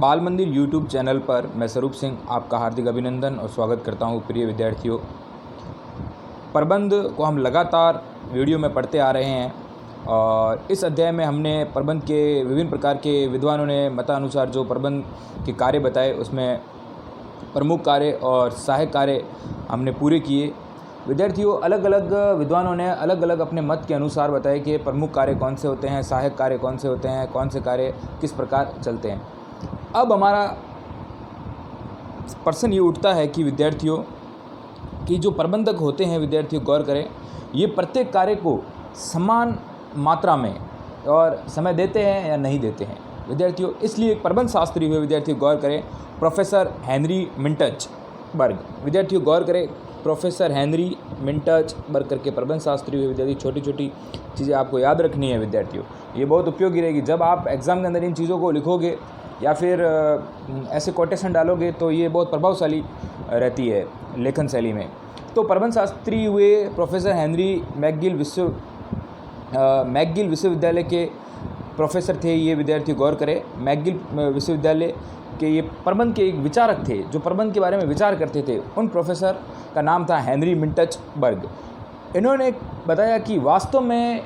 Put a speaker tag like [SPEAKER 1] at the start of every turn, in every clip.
[SPEAKER 1] बाल मंदिर YouTube channel पर मैं स्वरूप सिंह आपका हार्दिक अभिनंदन और स्वागत करता हूं। प्रिय विद्यार्थियों, प्रबंध को हम लगातार वीडियो में पढ़ते आ रहे हैं और इस अध्याय में हमने प्रबंध के विभिन्न प्रकार के विद्वानों ने मतानुसार जो प्रबंध के कार्य बताए उसमें प्रमुख कार्य और सहायक कार्य हमने पूरे किए। विद्यार्थियों, अलग अलग विद्वानों ने अलग अलग अपने मत के अनुसार बताए कि प्रमुख कार्य कौन से होते हैं, सहायक कार्य कौन से होते हैं, कौन से कार्य किस प्रकार चलते हैं। अब हमारा प्रश्न ये उठता है कि विद्यार्थियों कि जो प्रबंधक होते हैं, विद्यार्थियों गौर करें, ये प्रत्येक कार्य को समान मात्रा में और समय देते हैं या नहीं देते हैं। विद्यार्थियों, इसलिए एक प्रबंध शास्त्री हुए, विद्यार्थियों गौर करें, प्रोफेसर हेनरी मिंटज़बर्ग। विद्यार्थियों गौर करें, प्रोफेसर हेनरी मिंटज़बर्ग करके प्रबंध शास्त्री हुए। विद्यार्थी, छोटी छोटी चीज़ें आपको याद रखनी है विद्यार्थियों, ये बहुत उपयोगी रहेगी। जब आप एग्ज़ाम के अंदर इन चीज़ों को लिखोगे या फिर ऐसे कोटेशन डालोगे तो ये बहुत प्रभावशाली रहती है लेखन शैली में। तो प्रबंध शास्त्री हुए प्रोफेसर हेनरी मैकगिल विश्वविद्यालय के प्रोफेसर थे ये। विद्यार्थी गौर करें, मैकगिल विश्वविद्यालय के ये प्रबंध के एक विचारक थे, जो प्रबंध के बारे में विचार करते थे। उन प्रोफेसर का नाम था हेनरी मिंटज़बर्ग। इन्होंने बताया कि वास्तव में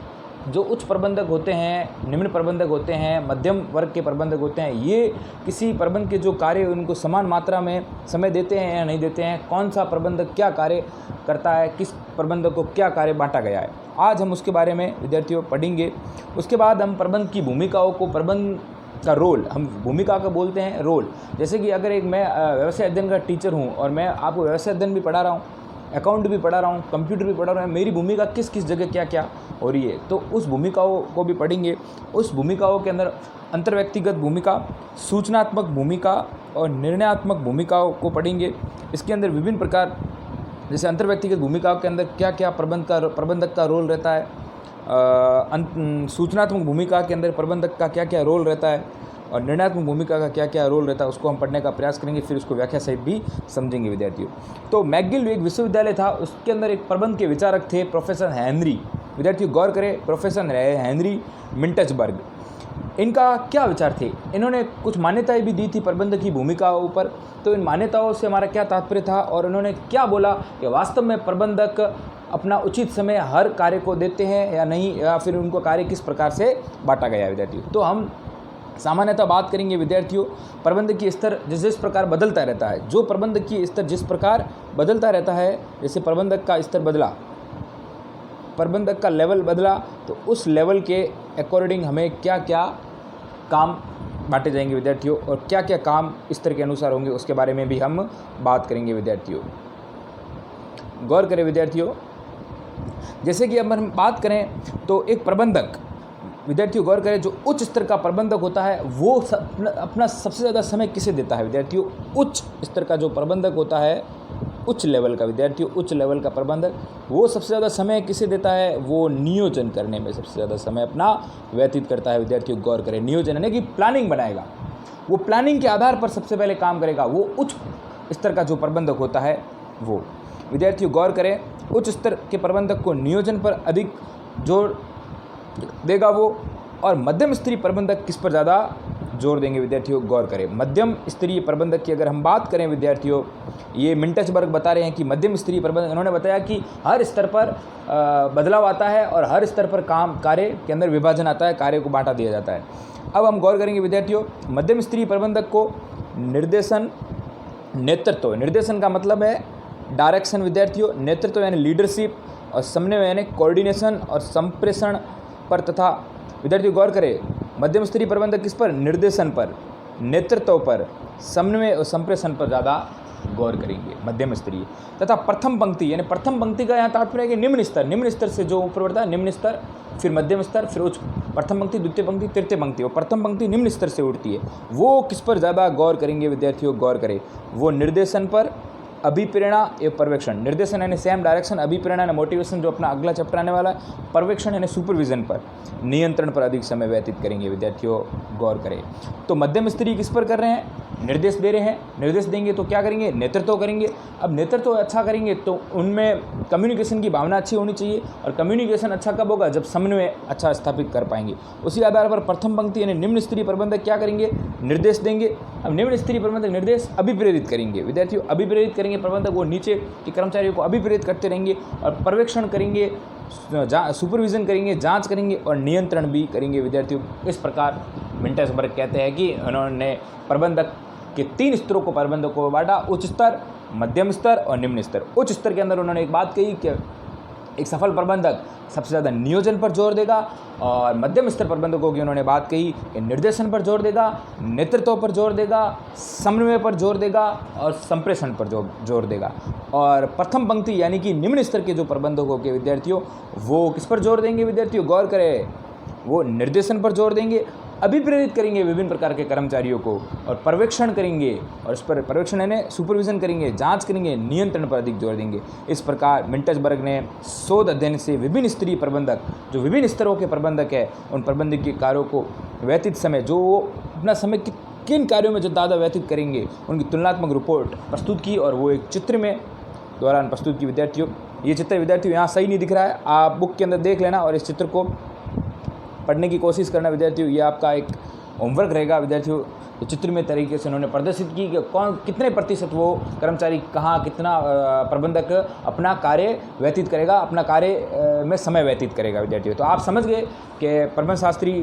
[SPEAKER 1] जो उच्च प्रबंधक होते हैं, निम्न प्रबंधक होते हैं, मध्यम वर्ग के प्रबंधक होते हैं, ये किसी प्रबंध के जो कार्य उनको समान मात्रा में समय देते हैं या नहीं देते हैं, कौन सा प्रबंधक क्या कार्य करता है, किस प्रबंधक को क्या कार्य बांटा गया है, आज हम उसके बारे में विद्यार्थियों पढ़ेंगे। उसके बाद हम प्रबंध की भूमिकाओं को, प्रबंध का रोल, हम भूमिका का बोलते हैं रोल। जैसे कि अगर मैं व्यवसाय अध्ययन का टीचर हूँ और मैं आपको व्यवसाय अध्ययन भी पढ़ा रहा हूँ, अकाउंट भी पढ़ा रहा हूँ, कंप्यूटर भी पढ़ा रहा हूँ, मेरी भूमिका किस किस जगह क्या क्या हो रही है, तो उस भूमिकाओं को भी पढ़ेंगे। उस भूमिकाओं के अंदर अंतर्व्यक्तिगत भूमिका, सूचनात्मक भूमिका और निर्णयात्मक भूमिकाओं को पढ़ेंगे। इसके अंदर विभिन्न प्रकार, जैसे अंतर्व्यक्तिगत भूमिकाओं के अंदर क्या क्या प्रबंधक का रोल रहता है, सूचनात्मक भूमिका के अंदर प्रबंधक का क्या क्या रोल रहता है और निर्णयात्मक भूमिका का क्या क्या रोल रहता है, उसको हम पढ़ने का प्रयास करेंगे, फिर उसको व्याख्या सहित भी समझेंगे विद्यार्थियों। तो मैकगिल एक विश्वविद्यालय था, उसके अंदर एक प्रबंध के विचारक थे प्रोफेसर हेनरी। विद्यार्थियों गौर करें, प्रोफेसर हेनरी मिंटज़बर्ग, इनका क्या विचार थे। इन्होंने कुछ मान्यताएं भी दी थी प्रबंध की भूमिकाओं पर। तो इन मान्यताओं से हमारा क्या तात्पर्य था और उन्होंने क्या बोला कि वास्तव में प्रबंधक अपना उचित समय हर कार्य को देते हैं या नहीं, या फिर उनको कार्य किस प्रकार से बांटा गया है विद्यार्थियों। तो हम सामान्यतः बात करेंगे विद्यार्थियों, प्रबंधक की स्तर जिस प्रकार बदलता रहता है, जो प्रबंधक की स्तर जिस प्रकार बदलता रहता है, जैसे प्रबंधक का स्तर बदला, प्रबंधक का लेवल बदला, तो उस लेवल के अकॉर्डिंग हमें क्या क्या काम बांटे जाएंगे विद्यार्थियों और क्या क्या काम स्तर के अनुसार होंगे, उसके बारे में भी हम बात करेंगे विद्यार्थियों। गौर करें विद्यार्थियों, जैसे कि अब हम बात करें तो एक प्रबंधक, विद्यार्थियों गौर करें, जो उच्च स्तर का प्रबंधक होता है वो अपना सबसे ज़्यादा समय किसे देता है विद्यार्थियों। उच्च स्तर का जो प्रबंधक होता है, उच्च लेवल का विद्यार्थियों, उच्च लेवल का प्रबंधक, वो सबसे ज़्यादा समय किसे देता है, वो नियोजन करने में सबसे ज़्यादा समय अपना व्यतीत करता है विद्यार्थियों। गौर करें, नियोजन यानी कि प्लानिंग बनाएगा, वो प्लानिंग के आधार पर सबसे पहले काम करेगा, वो उच्च स्तर का जो प्रबंधक होता है वो। विद्यार्थियों गौर करें, उच्च स्तर के प्रबंधक को नियोजन पर अधिक जोर देगा वो, और मध्यम स्तरीय प्रबंधक किस पर ज़्यादा जोर देंगे विद्यार्थियों। गौर करें, मध्यम स्तरीय प्रबंधक की अगर हम बात करें विद्यार्थियों, ये मिंटज़बर्ग बता रहे हैं कि मध्यम स्तरीय प्रबंधक, उन्होंने बताया कि हर स्तर पर बदलाव आता है और हर स्तर पर कार्य के अंदर विभाजन आता है, कार्य को बांटा दिया जाता है। अब हम गौर करेंगे विद्यार्थियों, मध्यम स्तरीय प्रबंधक को निर्देशन, नेतृत्व, निर्देशन का मतलब है डायरेक्शन विद्यार्थियों, नेतृत्व यानी लीडरशिप, और समन्वय यानी कोऑर्डिनेशन और संप्रेषण पर, तथा विद्यार्थियों गौर करें, मध्यम स्तरीय प्रबंधक किस पर, निर्देशन पर, नेतृत्व पर, समन्वय और संप्रेषण पर ज़्यादा गौर करेंगे मध्यम स्तरीय। तथा प्रथम पंक्ति, यानी प्रथम पंक्ति का यहाँ तात्पर्य है कि निम्न स्तर से जो ऊपर बढ़ता है, निम्न स्तर, फिर मध्यम स्तर, फिर उच्च, प्रथम पंक्ति, द्वितीय पंक्ति, तृतीय पंक्ति, और प्रथम पंक्ति निम्न स्तर से उठती है, वो किस पर ज़्यादा गौर करेंगे विद्यार्थियों। गौर करें, वो निर्देशन पर, अभिप्रेरणा एवं पर्यवेक्षण, निर्देशन यानी सेम डायरेक्शन, अभिप्रेरणा यानी मोटिवेशन जो अपना अगला चैप्टर आने वाला है, पर्यवेक्षण यानी सुपरविजन पर, नियंत्रण पर अधिक समय व्यतीत करेंगे विद्यार्थियों। गौर करें, तो मध्यम स्तरीय किस पर कर रहे हैं, निर्देश दे रहे हैं, निर्देश देंगे तो क्या करेंगे, नेतृत्व करेंगे। अब नेतृत्व अच्छा करेंगे तो उनमें कम्युनिकेशन की भावना अच्छी होनी चाहिए, और कम्युनिकेशन अच्छा कब होगा, जब समन्वय अच्छा स्थापित कर पाएंगे। उसी आधार पर प्रथम पंक्ति यानी निम्न स्तरीय प्रबंधक क्या करेंगे, निर्देश देंगे। अब निम्न स्तरीय प्रबंधक निर्देश अभिप्रेरित करेंगे, विद्यार्थियों अभिप्रेरित करेंगे प्रबंधक, वो नीचे के कर्मचारियों को अभिप्रेरित करते रहेंगे और पर्यवेक्षण करेंगे, सुपरविजन करेंगे, जांच करेंगे और नियंत्रण भी करेंगे विद्यार्थियों। इस प्रकार मिंटेसबर्ग कहते हैं कि उन्होंने प्रबंधक के 3 स्तरों को प्रबंधक को बांटा, उच्च स्तर, मध्यम स्तर और निम्न स्तर। उच्च स्तर के अंदर उन्होंने एक बात कही कि एक सफल प्रबंधक सबसे ज़्यादा नियोजन पर जोर देगा, और मध्यम स्तर प्रबंधकों की उन्होंने बात कही कि निर्देशन पर जोर देगा, नेतृत्व पर जोर देगा, समन्वय पर जोर देगा और संप्रेषण पर जोर देगा। और प्रथम पंक्ति यानी कि निम्न स्तर के जो प्रबंधकों के विद्यार्थियों, वो किस पर जोर देंगे विद्यार्थियों, गौर करें, वो निर्देशन पर जोर देंगे, अभिप्रेरित करेंगे विभिन्न प्रकार के कर्मचारियों को, और पर्यवेक्षण करेंगे, और इस पर पर्यवेक्षण यानी सुपरविजन करेंगे, जांच करेंगे, नियंत्रण पर अधिक जोर देंगे। इस प्रकार मिंटेसबर्ग ने शोध अध्ययन से विभिन्न स्तरीय प्रबंधक, जो विभिन्न स्तरों के प्रबंधक है, उन प्रबंधकीय कार्यों को व्यतीत समय, जो वो अपना समय किन कार्यों में जो ज़्यादा व्यतीत करेंगे, उनकी तुलनात्मक रिपोर्ट प्रस्तुत की, और वो एक चित्र में दौरान प्रस्तुत की विद्यार्थियों। ये चित्र विद्यार्थियों यहाँ सही नहीं दिख रहा है, आप बुक के अंदर देख लेना और इस चित्र को पढ़ने की कोशिश करना विद्यार्थियों। ये आपका एक होमवर्क रहेगा विद्यार्थियों। तो चित्र में तरीके से उन्होंने प्रदर्शित की कि कौन कितने प्रतिशत वो कर्मचारी कहाँ कितना प्रबंधक अपना कार्य व्यतीत करेगा, अपना कार्य में समय व्यतीत करेगा विद्यार्थियों। तो आप समझ गए कि प्रबंध शास्त्री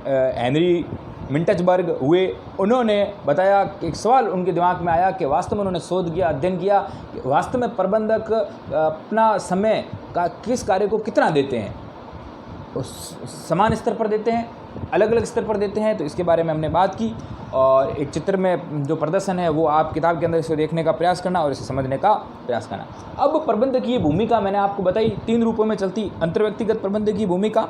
[SPEAKER 1] हेनरी मिंटेसबर्ग हुए, उन्होंने बताया कि एक सवाल उनके दिमाग में आया कि वास्तव में उन्होंने शोध किया, अध्ययन किया कि वास्तव में प्रबंधक अपना समय का किस कार्य को कितना देते हैं, समान स्तर पर देते हैं, अलग अलग स्तर पर देते हैं। तो इसके बारे में हमने बात की, और एक चित्र में जो प्रदर्शन है वो आप किताब के अंदर इसे देखने का प्रयास करना और इसे समझने का प्रयास करना। अब प्रबंधकीय भूमिका मैंने आपको बताई 3 रूपों में चलती, अंतर्व्यक्तिगत प्रबंधकीय भूमिका,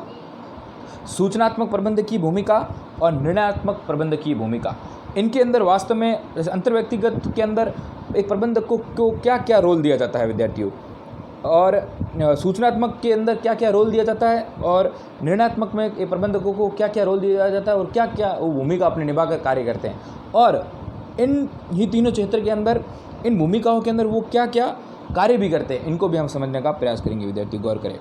[SPEAKER 1] सूचनात्मक प्रबंधकीय भूमिका और निर्णयात्मक प्रबंधकीय भूमिका। इनके अंदर वास्तव में अंतर्व्यक्तिगत के अंदर एक प्रबंधक को क्या क्या रोल दिया जाता है विद्यार्थियों, और सूचनात्मक के अंदर क्या क्या रोल दिया जाता है, और निर्णयात्मक में प्रबंधकों को क्या क्या रोल दिया जाता है, और क्या क्या वो भूमिका अपने निभाकर कार्य करते हैं, और इन ही तीनों क्षेत्र के अंदर, इन भूमिकाओं के अंदर वो क्या क्या कार्य भी करते हैं, इनको भी हम समझने का प्रयास करेंगे विद्यार्थी। गौर करें,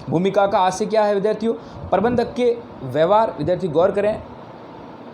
[SPEAKER 1] भूमिका का आशय क्या है विद्यार्थियों, प्रबंधक के व्यवहार, विद्यार्थी गौर करें,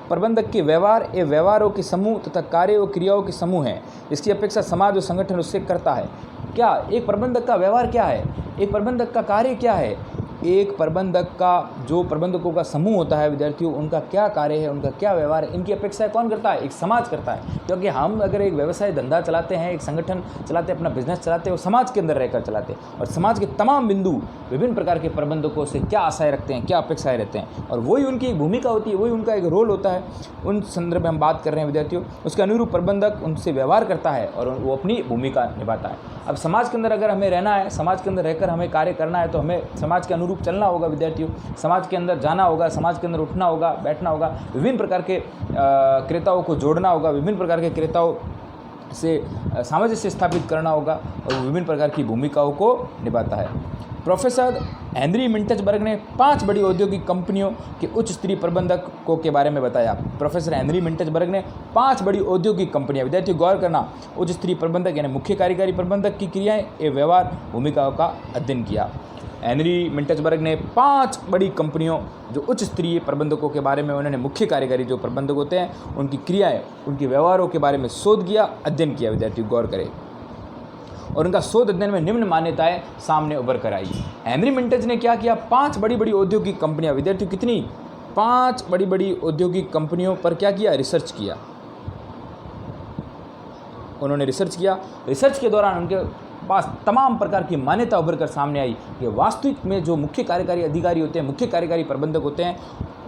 [SPEAKER 1] प्रबंधक के व्यवहार ये व्यवहारों के समूह तथा कार्य और क्रियाओं के समूह हैं, इसकी अपेक्षा समाज और संगठन उससे करता है। क्या एक प्रबंधक का व्यवहार क्या है, एक प्रबंधक का कार्य क्या है, एक प्रबंधक का जो प्रबंधकों का समूह होता है विद्यार्थियों, उनका क्या कार्य है, उनका क्या व्यवहार है, इनकी अपेक्षा कौन करता है, एक समाज करता है। क्योंकि हम अगर एक व्यवसाय धंधा चलाते हैं, एक संगठन चलाते हैं, अपना बिजनेस चलाते हैं, वो समाज के अंदर रहकर चलाते हैं, और समाज के तमाम बिंदु विभिन्न प्रकार के प्रबंधकों से क्या आशाएं रखते हैं, क्या अपेक्षाएं रहते हैं, और वही उनकी एक भूमिका होती है, वही उनका एक रोल होता है। उन संदर्भ में हम बात कर रहे हैं विद्यार्थियों। उसके अनुरूप प्रबंधक उनसे व्यवहार करता है और वो अपनी भूमिका निभाता है। अब समाज के अंदर अगर हमें रहना है, समाज के अंदर रहकर हमें कार्य करना है, तो हमें समाज के अनुरूप चलना होगा विद्यार्थियों। समाज के अंदर जाना होगा, समाज के अंदर उठना होगा, बैठना होगा, विभिन्न प्रकार के क्रेताओं को जोड़ना होगा, विभिन्न प्रकार के क्रेताओं से सामंजस्य स्थापित करना होगा, और विभिन्न प्रकार की भूमिकाओं को निभाता है। प्रोफेसर हेनरी मिंटेसबर्ग ने 5 बड़ी औद्योगिक कंपनियों के उच्च स्तरीय प्रबंधकों के बारे में बताया। प्रोफेसर हेनरी मिंटेसबर्ग ने 5 बड़ी औद्योगिक कंपनियां, विद्यार्थी गौर करना, उच्च स्तरीय प्रबंधक यानी मुख्य कार्यकारी प्रबंधक की क्रियाएं एवं व्यवहार भूमिकाओं का अध्ययन किया। हेनरी मिंटेसबर्ग ने 5 बड़ी कंपनियों जो उच्च स्तरीय प्रबंधकों के बारे में, उन्होंने मुख्य कार्यकारी जो प्रबंधक होते हैं उनकी क्रियाएं, उनके व्यवहारों के बारे में शोध किया, अध्ययन किया। विद्यार्थी गौर करें, और उनका शोध अध्ययन में निम्न मान्यताएं सामने उभर कर आई। हेनरी मिंटेज ने क्या किया, 5 बड़ी बड़ी औद्योगिक कंपनियां, विद्यार्थियों कितनी, 5 बड़ी बड़ी औद्योगिक कंपनियों पर क्या किया, रिसर्च किया। उन्होंने रिसर्च किया। रिसर्च के दौरान उनके पास तमाम प्रकार की मान्यता उभर कर सामने आई कि वास्तविक में जो मुख्य कार्यकारी अधिकारी होते हैं, मुख्य कार्यकारी प्रबंधक होते हैं,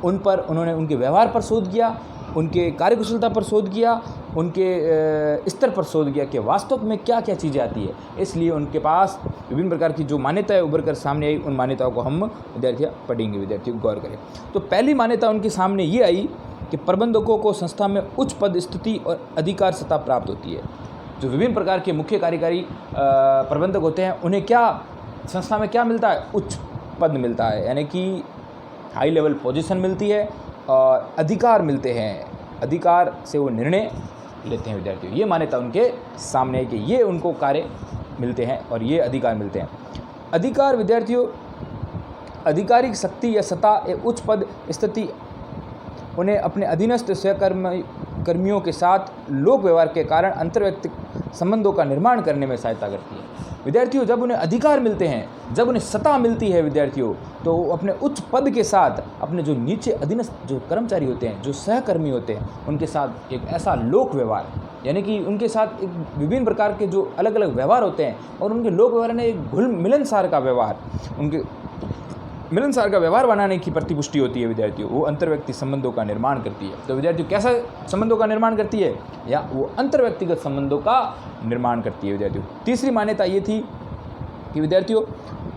[SPEAKER 1] उन पर उन्होंने उनके व्यवहार पर शोध किया, उनके कार्यकुशलता पर शोध किया, उनके स्तर पर शोध किया कि वास्तव में क्या क्या चीज़ें आती है। इसलिए उनके पास विभिन्न प्रकार की जो मान्यताएं उभर कर सामने आई, उन मान्यताओं को हम विद्यार्थी पढ़ेंगे। विद्यार्थी गौर करें, तो पहली मान्यता उनके सामने ये आई कि प्रबंधकों को संस्था में उच्च पद स्थिति और अधिकार सत्ता प्राप्त होती है। जो विभिन्न प्रकार के मुख्य कार्यकारी प्रबंधक होते हैं, उन्हें क्या संस्था में क्या मिलता है, उच्च पद मिलता है, यानी कि हाई लेवल पोजीशन मिलती है और अधिकार मिलते हैं, अधिकार से वो निर्णय लेते हैं विद्यार्थियों। ये मान्यता उनके सामने है कि ये उनको कार्य मिलते हैं और ये अधिकार मिलते हैं। अधिकार विद्यार्थियों, आधिकारिक शक्ति या सत्ता, एक उच्च पद स्थिति उन्हें अपने अधीनस्थ सहकर्मियों के साथ लोक व्यवहार के कारण अंतर्व्यक्तिक संबंधों का निर्माण करने में सहायता करती है। विद्यार्थियों, जब उन्हें अधिकार मिलते हैं, जब उन्हें सत्ता मिलती है विद्यार्थियों, तो वो अपने उच्च पद के साथ अपने जो नीचे अधीनस्थ जो कर्मचारी होते हैं, जो सहकर्मी होते हैं, उनके साथ एक ऐसा लोक व्यवहार, यानी कि उनके साथ एक विभिन्न प्रकार के जो अलग अलग व्यवहार होते हैं और उनके लोक व्यवहार ने एक मिलनसार का व्यवहार, उनके मिलनसार का व्यवहार बनाने की प्रतिपुष्टि होती है विद्यार्थियों। वो अंतर्व्यक्ति संबंधों का निर्माण करती है। तो विद्यार्थियों, कैसा संबंधों का निर्माण करती है? या वो अंतर्व्यक्तिगत संबंधों का निर्माण करती है विद्यार्थियों। तीसरी मान्यता ये थी कि विद्यार्थियों,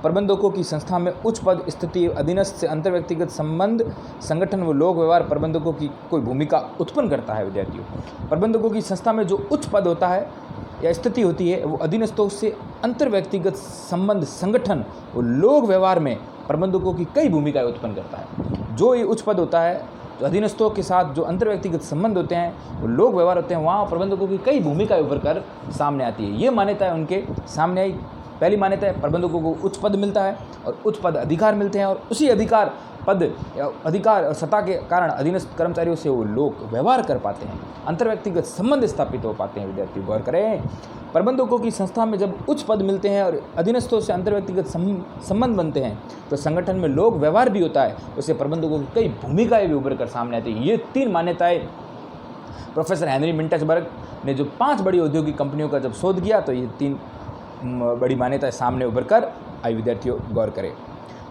[SPEAKER 1] प्रबंधकों की संस्था में उच्च पद स्थिति, अधीनस्थ से अंतर्व्यक्तिगत संबंध, संगठन व लोक व्यवहार प्रबंधकों की कोई भूमिका उत्पन्न करता है विद्यार्थियों। प्रबंधकों की संस्था में जो उच्च पद होता है या स्थिति होती है, वो अधीनस्थों से अंतर्व्यक्तिगत संबंध, संगठन और लोक व्यवहार में प्रबंधकों की कई भूमिकाएं उत्पन्न करता है। जो ये उच्च पद होता है, जो अधीनस्थों के साथ जो अंतर्व्यक्तिगत संबंध होते हैं, वो लोक व्यवहार होते हैं, वहाँ प्रबंधकों की कई भूमिकाएं उभर कर सामने आती है। ये मान्यता है उनके सामने आई। पहली मान्यता है, प्रबंधकों को उच्च पद मिलता है और उच्च पद अधिकार मिलते हैं और उसी अधिकार पद या अधिकार और सत्ता के कारण अधीनस्थ कर्मचारियों से वो लोक व्यवहार कर पाते हैं, अंतर्व्यक्तिगत संबंध स्थापित हो पाते हैं। विद्यार्थी गौर करें, प्रबंधकों की संस्था में जब उच्च पद मिलते हैं और अधीनस्थों से अंतर्व्यक्तिगत संबंध बनते हैं, तो संगठन में लोक व्यवहार भी होता है, उससे प्रबंधकों की कई भूमिकाएं भी उभर कर सामने आती है। ये 3 मान्यताएं प्रोफेसर हेनरी मिंटसबर्ग ने जो 5 बड़ी औद्योगिक कंपनियों का जब शोध किया, तो ये 3 बड़ी मान्यताएं सामने उभर कर आई। विद्यार्थियों गौर करें,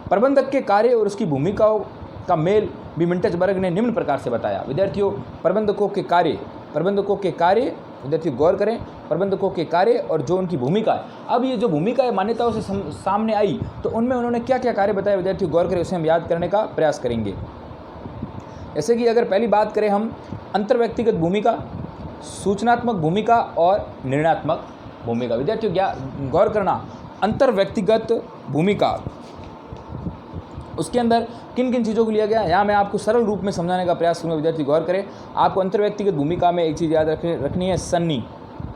[SPEAKER 1] प्रबंधक के कार्य और उसकी भूमिकाओं का मेल भी मिंटसबर्ग ने निम्न प्रकार से बताया। विद्यार्थियों, प्रबंधकों के कार्य विद्यार्थियों गौर करें, प्रबंधकों के कार्य और जो उनकी भूमिका है। अब ये जो भूमिका है मान्यताओं से सामने आई, तो उनमें उन्होंने क्या क्या कार्य बताया विद्यार्थियों गौर करें, उसे हम याद करने का प्रयास करेंगे। जैसे कि अगर पहली बात करें हम, अंतर्व्यक्तिगत भूमिका, सूचनात्मक भूमिका और निर्णयात्मक भूमिका। विद्यार्थियों गौर करना, अंतर्व्यक्तिगत भूमिका, उसके अंदर किन किन चीज़ों को लिया गया, यहाँ मैं आपको सरल रूप में समझाने का प्रयास करूँगा। विद्यार्थी गौर करें, आपको अंतर्व्यक्तिगत भूमिका में एक चीज़ याद रखनी है, सन्नी।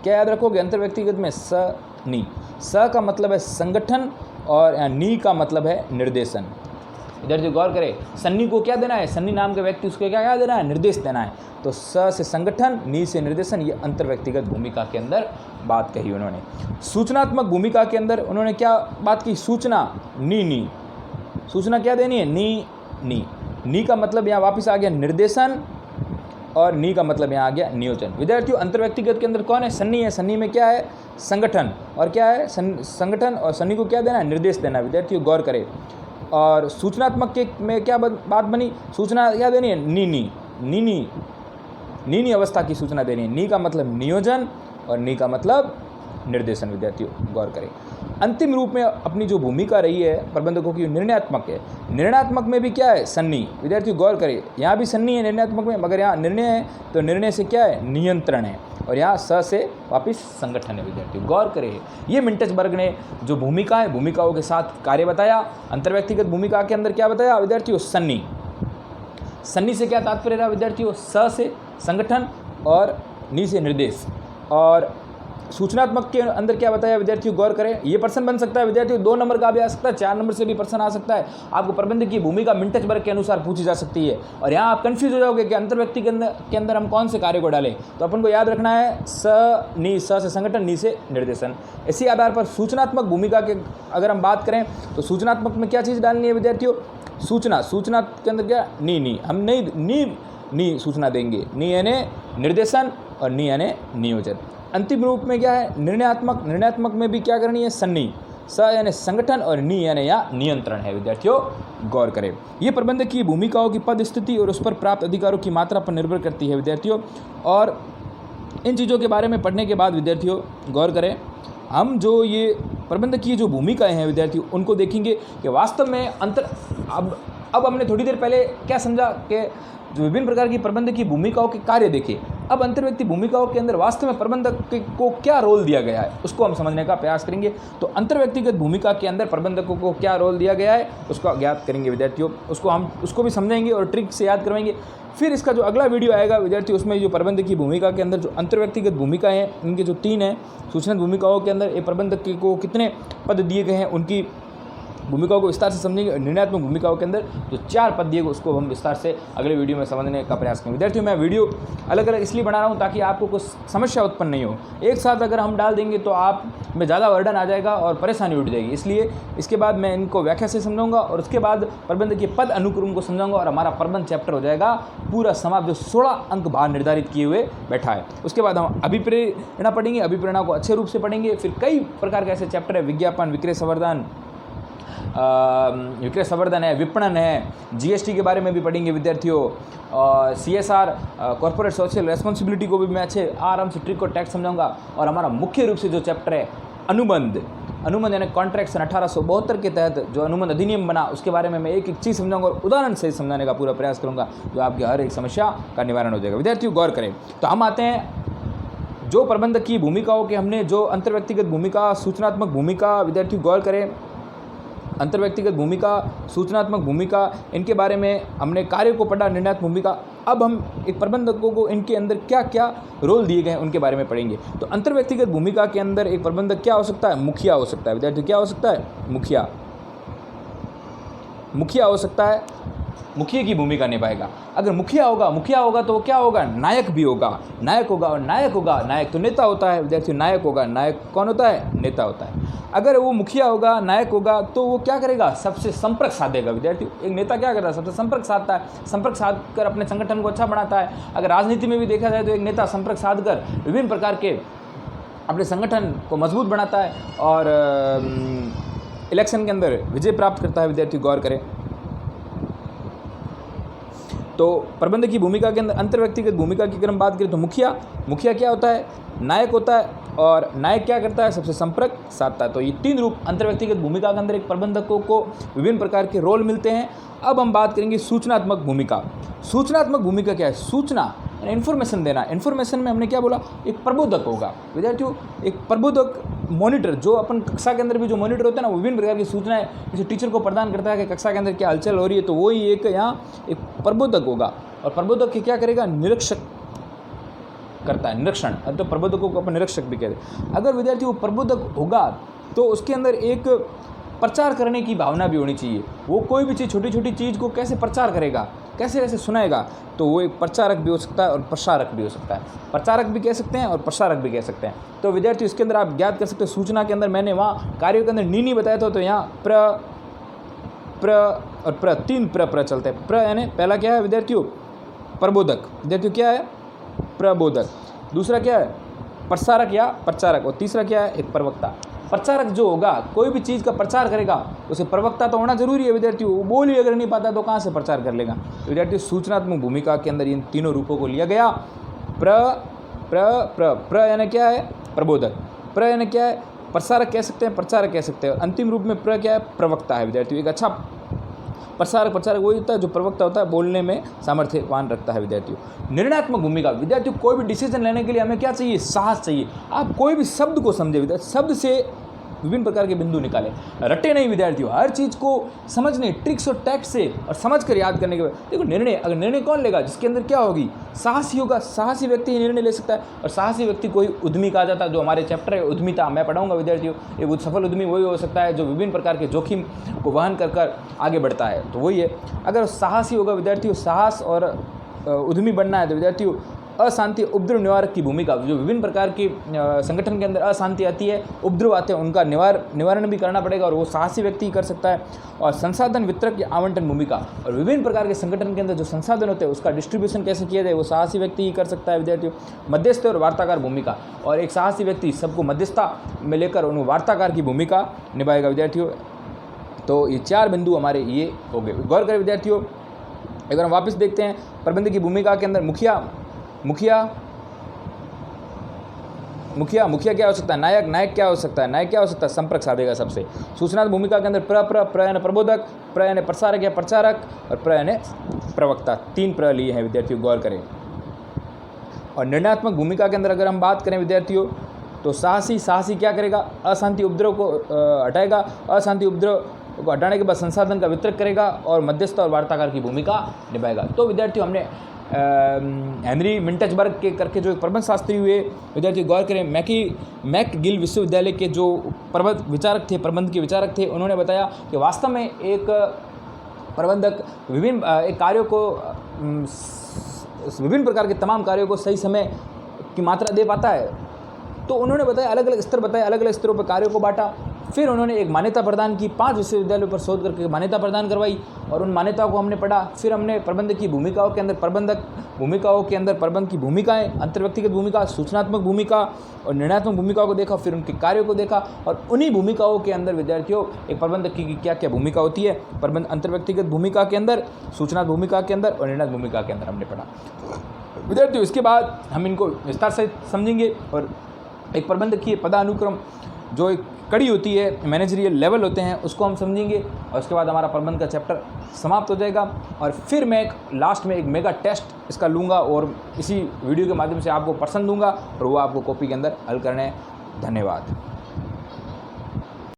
[SPEAKER 1] क्या याद रखोगे अंतर्व्यक्तिगत में? सन्नी। स का मतलब है संगठन और नी का मतलब है निर्देशन। विद्यार्थी गौर करें, सन्नी को क्या देना है? सन्नी नाम के व्यक्ति, उसको क्या देना है? निर्देश देना है। तो स से संगठन, नी से निर्देशन, ये अंतर्व्यक्तिगत भूमिका के अंदर बात कही उन्होंने। सूचनात्मक भूमिका के अंदर उन्होंने क्या बात की? सूचना, नी। सूचना क्या देनी है? नी का मतलब यहाँ वापस आ गया निर्देशन और नी का मतलब यहाँ आ गया नियोजन। विद्यार्थियों, अंतर्व्यक्तिगत के अंदर कौन है? सन्नी है। सन्नी में क्या है? संगठन। और क्या है? संगठन। और सन्नी को क्या देना है? निर्देश देना है। विद्यार्थियों गौर करें, और सूचनात्मक के में क्या बात बनी? सूचना क्या देनी है? नीनी अवस्था की सूचना देनी है। नी का मतलब नियोजन और नी का मतलब निर्देशन। विद्यार्थियों गौर करें, अंतिम रूप में अपनी जो भूमिका रही है प्रबंधकों की, निर्णयात्मक है। निर्णयात्मक में भी क्या है? सन्नी। विद्यार्थियों गौर करें, यहाँ भी सन्नी है निर्णयात्मक में, मगर यहाँ निर्णय है, तो निर्णय से क्या है? नियंत्रण है। और यहाँ स से वापिस संगठन है। विद्यार्थियों गौर करें, ये मिंटसबर्ग ने जो भूमिका है, भूमिकाओं के साथ कार्य बताया। अंतर्व्यक्तिगत भूमिका के अंदर क्या बताया विद्यार्थियों? सन्नी। सन्नी से क्या तात्पर्य रहा विद्यार्थियों? स से संगठन और नी से निर्देश। और सूचनात्मक के अंदर क्या बताया विद्यार्थियों गौर करें, ये प्रश्न बन सकता है विद्यार्थियों, 2 नंबर का भी आ सकता है, 4 नंबर से भी प्रश्न आ सकता है। आपको प्रबंधक की भूमिका मिंटसबर्ग के अनुसार पूछी जा सकती है और यहाँ आप कंफ्यूज हो जाओगे कि अंतर्व्यक्ति के अंदर हम कौन से कार्य को डालें। तो अपन को याद रखना है स से संगठन, नी से निर्देशन। इसी आधार पर सूचनात्मक भूमिका के अगर हम बात करें तो सूचनात्मक में क्या चीज़ डालनी है विद्यार्थियों? सूचना के अंदर क्या? नी। हम नी सूचना देंगे। नी यानी निर्देशन और नी यानी नियोजन। अंतिम रूप में क्या है? निर्णयात्मक में भी क्या करनी है? सन्नी। स यानी संगठन और नी यानी या नियंत्रण है। विद्यार्थियों गौर करें, ये प्रबंधक की भूमिकाओं की पद स्थिति और उस पर प्राप्त अधिकारों की मात्रा पर निर्भर करती है विद्यार्थियों। और इन चीज़ों के बारे में पढ़ने के बाद विद्यार्थियों गौर करें, हम जो ये प्रबंधक की जो भूमिकाएं हैं विद्यार्थियों, उनको देखेंगे कि वास्तव में अब अब हमने थोड़ी देर पहले क्या समझा कि जो विभिन्न प्रकार की प्रबंधक की भूमिकाओं के कार्य देखे, अब अंतर्व्यक्ति भूमिकाओं के अंदर वास्तव में प्रबंधक को क्या रोल दिया गया है उसको हम समझने का प्रयास करेंगे। तो अंतर्व्यक्तिगत भूमिका के अंदर प्रबंधकों को क्या रोल दिया गया है उसको ज्ञात करेंगे विद्यार्थियों, उसको भी समझेंगे और ट्रिक से याद करवाएंगे। फिर इसका जो अगला वीडियो आएगा विद्यार्थी, उसमें जो प्रबंधक की भूमिका के अंदर जो अंतर्व्यक्तिगत भूमिका है, इनके जो 3 हैं सूचना भूमिकाओं के अंदर, एक प्रबंधक को कितने पद दिए गए हैं उनकी भूमिकाओं को विस्तार से समझेंगे। निर्णयात्मक भूमिकाओं के अंदर जो 4 पद दिए गए उसको हम विस्तार से अगले वीडियो में समझने का प्रयास करेंगे। विद्यार्थियों, मैं वीडियो अलग अलग इसलिए बना रहा हूँ ताकि आपको कुछ समस्या उत्पन्न नहीं हो। एक साथ अगर हम डाल देंगे तो आप में ज़्यादा वर्डन आ जाएगा और परेशानी उठ जाएगी, इसलिए इसके बाद मैं इनको व्याख्या से समझाऊंगा और उसके बाद प्रबंधक के पद अनुक्रम को समझाऊंगा और हमारा प्रबंध चैप्टर हो जाएगा पूरा समाप्त, जो 16 अंक बाहर निर्धारित किए हुए बैठा है। उसके बाद हम अभिप्रेरणा पढ़ेंगे, अभिप्रेरणा को अच्छे रूप से पढ़ेंगे। फिर कई प्रकार के ऐसे चैप्टर है, विज्ञापन, विक्रय संवर्धन है, विपणन है, जीएसटी के बारे में भी पढ़ेंगे विद्यार्थियों, CSR कॉर्पोरेट सोशल रेस्पॉन्सिबिलिटी को भी मैं अच्छे आराम से ट्रिक और टैक्स समझाऊंगा। और हमारा मुख्य रूप से जो चैप्टर है अनुबंध यानी कॉन्ट्रैक्ट सन 1872 के तहत जो अनुबंध अधिनियम बना उसके बारे में मैं एक एक चीज़ समझाऊंगा और उदाहरण से समझाने का पूरा प्रयास करूंगा, जो आपकी हर एक समस्या का निवारण हो जाएगा। विद्यार्थियों गौर करें, तो हम आते हैं जो प्रबंधक की भूमिकाओं के हमने जो अंतर्व्यक्तिगत भूमिका, सूचनात्मक भूमिका, विद्यार्थियों गौर करें, अंतर्व्यक्तिगत भूमिका, सूचनात्मक भूमिका, इनके बारे में हमने कार्य को पढ़ा, निर्णयात्मक भूमिका। अब हम एक प्रबंधकों को इनके अंदर क्या क्या रोल दिए गए हैं उनके बारे में पढ़ेंगे। तो अंतर्व्यक्तिगत भूमिका के अंदर एक प्रबंधक क्या हो सकता है? मुखिया हो सकता है विद्यार्थी। क्या हो सकता है? मुखिया हो सकता है, मुखिया की भूमिका निभाएगा। अगर मुखिया होगा तो वो क्या होगा? नायक भी होगा, नायक होगा। और नायक होगा, नायक तो नेता होता है विद्यार्थी, नायक होगा, नायक कौन होता है? नेता होता है। अगर वो मुखिया होगा, नायक होगा, तो वो क्या करेगा? सबसे संपर्क साधेगा विद्यार्थी। एक नेता क्या करता है? सबसे संपर्क साधता है, संपर्क साध कर अपने संगठन को अच्छा बनाता है। अगर राजनीति में भी देखा जाए तो एक नेता संपर्क साध कर विभिन्न प्रकार के अपने संगठन को मजबूत बनाता है और इलेक्शन के अंदर विजय प्राप्त करता है। विद्यार्थी गौर करें, तो प्रबंधक की भूमिका के अंदर अंतर्व्यक्तिगत भूमिका की अगर हम बात करें तो मुखिया क्या होता है? नायक होता है। और नायक क्या करता है? सबसे संपर्क साधता है। तो ये 3 रूप अंतर्व्यक्तिगत भूमिका के अंदर एक प्रबंधकों को विभिन्न प्रकार के रोल मिलते हैं। अब हम बात करेंगे सूचनात्मक भूमिका। सूचनात्मक भूमिका क्या है? सूचना, इन्फॉर्मेशन देना। इन्फॉर्मेशन में हमने क्या बोला? एक प्रबोधक होगा विद्यार्थियों, एक प्रबोधक, मॉनिटर, जो अपन कक्षा के अंदर भी जो मॉनिटर होता है ना, विभिन्न प्रकार की सूचनाएं जैसे टीचर को प्रदान करता है कि कक्षा के अंदर क्या हलचल हो रही है, तो वही एक यहाँ एक प्रबोधक होगा। और प्रबोधक क्या करेगा? निरीक्षक करता है, निरीक्षण। तो प्रबोधकों को अपन निरीक्षक भी कहते हैं। अगर विद्यार्थी वो प्रबोधक होगा तो उसके अंदर एक प्रचार करने की भावना भी होनी चाहिए। वो कोई भी चीज़, छोटी छोटी चीज़ को कैसे प्रचार करेगा, कैसे कैसे सुनाएगा, तो वो एक प्रचारक भी हो सकता है और प्रसारक भी हो सकता है। प्रचारक भी कह सकते हैं और प्रसारक भी कह सकते हैं। तो विद्यार्थी इसके अंदर आप ज्ञात कर सकते हैं, सूचना के अंदर मैंने वहाँ कार्यों के अंदर नी बताया था, तो यहाँ प्र और प्र, 3 प्र चलते हैं। प्र यानी पहला क्या है विद्यार्थियों? प्रबोधक। विद्यार्थियों क्या है? प्रबोधक। दूसरा क्या है? प्रसारक या प्रचारक। और तीसरा क्या है? एक प्रवक्ता। प्रचारक जो होगा, कोई भी चीज़ का प्रचार करेगा, उसे प्रवक्ता तो होना जरूरी है विद्यार्थियों। वो बोल ही अगर नहीं पाता तो कहाँ से प्रचार कर लेगा? विद्यार्थियों सूचनात्मक भूमिका के अंदर इन तीनों रूपों को लिया गया। प्र यानी क्या है? प्रबोधक। प्र यानी क्या है? प्रसारक कह सकते हैं, प्रचारक कह सकते हैं। अंतिम रूप में प्र क्या है? प्रवक्ता है विद्यार्थियों। एक अच्छा प्रचारक वही होता है जो प्रवक्ता होता है, बोलने में सामर्थ्यवान रखता है विद्यार्थियों। निर्णयात्मक भूमिका, विद्यार्थियों कोई भी डिसीजन लेने के लिए हमें क्या चाहिए? साहस चाहिए। आप कोई भी शब्द को समझे विद्यार्थी, शब्द से विभिन्न प्रकार के बिंदु निकालें, रटे नहीं विद्यार्थियों। हर चीज़ को समझने, ट्रिक्स और टैक्स से और समझ कर याद करने के बाद देखो निर्णय, अगर निर्णय कौन लेगा? जिसके अंदर क्या होगी? साहसी होगा। साहसी व्यक्ति ही निर्णय ले सकता है। और साहसी व्यक्ति कोई उद्यमी कहा जाता है। जो हमारे चैप्टर है उद्यमिता, मैं पढ़ाऊंगा विद्यार्थियों। एक सफल उद्यमी वही हो सकता है जो विभिन्न प्रकार के जोखिम को वहन कर आगे बढ़ता है, तो वही है। अगर साहसी होगा विद्यार्थियों, साहस और उद्यमी बनना है तो विद्यार्थियों अशांति, उपद्रव निवारक की भूमिका, जो विभिन्न प्रकार की संगठन के अंदर अशांति आती है, उपद्रव आते हैं, उनका निवारण भी करना पड़ेगा और वो साहसी व्यक्ति ही कर सकता है। और संसाधन वितरक या आवंटन भूमिका, और विभिन्न प्रकार के संगठन के अंदर जो संसाधन होते हैं उसका डिस्ट्रीब्यूशन कैसे किया जाए, वो साहसी व्यक्ति ही कर सकता है विद्यार्थियों। मध्यस्थ और वार्ताकार भूमिका, और एक साहसी व्यक्ति सबको मध्यस्थता में लेकर उन वार्ताकार की भूमिका निभाएगा विद्यार्थियों। तो ये 4 बिंदु हमारे ये हो गए। गौर करें विद्यार्थियों, अगर हम वापस देखते हैं प्रबंधक की भूमिका के अंदर मुखिया मुखिया क्या हो सकता है? नायक क्या हो सकता है? नायक क्या हो सकता है? संपर्क साधेगा सबसे। सूचनात्मक भूमिका के अंदर प्र यानी प्रबोधक, प्र यानी प्रसारक या प्रचारक, और प्र यानी प्रवक्ता। 3 प्र लिए हैं विद्यार्थियों, गौर करें। और निर्णयात्मक भूमिका के अंदर अगर हम बात करें विद्यार्थियों, तो साहसी क्या करेगा? अशांति उपद्रव को हटाएगा, अशांति उपद्रव को हटाने के बाद संसाधन का वितरण करेगा और मध्यस्थ और वार्ताकार की भूमिका निभाएगा। तो विद्यार्थियों हमने हेनरी मिंटजबर्ग के करके जो एक प्रबंध शास्त्री हुए, विद्यार्थी गौर करें, मैकगिल विश्वविद्यालय के जो प्रबंध के विचारक थे, उन्होंने बताया कि वास्तव में एक प्रबंधक विभिन्न कार्यों को, विभिन्न प्रकार के तमाम कार्यों को सही समय की मात्रा दे पाता है। तो उन्होंने बताया, अलग अलग स्तरों पर कार्यों को बांटा। फिर उन्होंने एक मान्यता प्रदान की, 5 विश्वविद्यालयों पर शोध करके मान्यता प्रदान करवाई और उन मान्यताओं को हमने पढ़ा। फिर हमने प्रबंध की भूमिकाओं के अंदर प्रबंध की भूमिकाएं, अंतर्व्यक्तिगत भूमिका, सूचनात्मक भूमिका और निर्णयात्मक भूमिकाओं को देखा। फिर उनके कार्यों को देखा और उन्हीं भूमिकाओं के अंदर विद्यार्थियों एक प्रबंधक की क्या क्या भूमिका होती है, प्रबंध अंतर्व्यक्तिगत भूमिका के अंदर, सूचनात्मक भूमिका के अंदर और निर्णयात्मक भूमिका के अंदर हमने पढ़ा। विद्यार्थियों इसके बाद हम इनको विस्तार से समझेंगे और एक प्रबंधकीय पदानुक्रम जो एक कड़ी होती है, मैनेजरियल लेवल होते हैं, उसको हम समझेंगे और उसके बाद हमारा प्रबंध का चैप्टर समाप्त हो जाएगा। और फिर मैं लास्ट में एक मेगा टेस्ट इसका लूँगा और इसी वीडियो के माध्यम से आपको प्रश्न दूंगा और वो आपको कॉपी के अंदर हल करने हैं। धन्यवाद।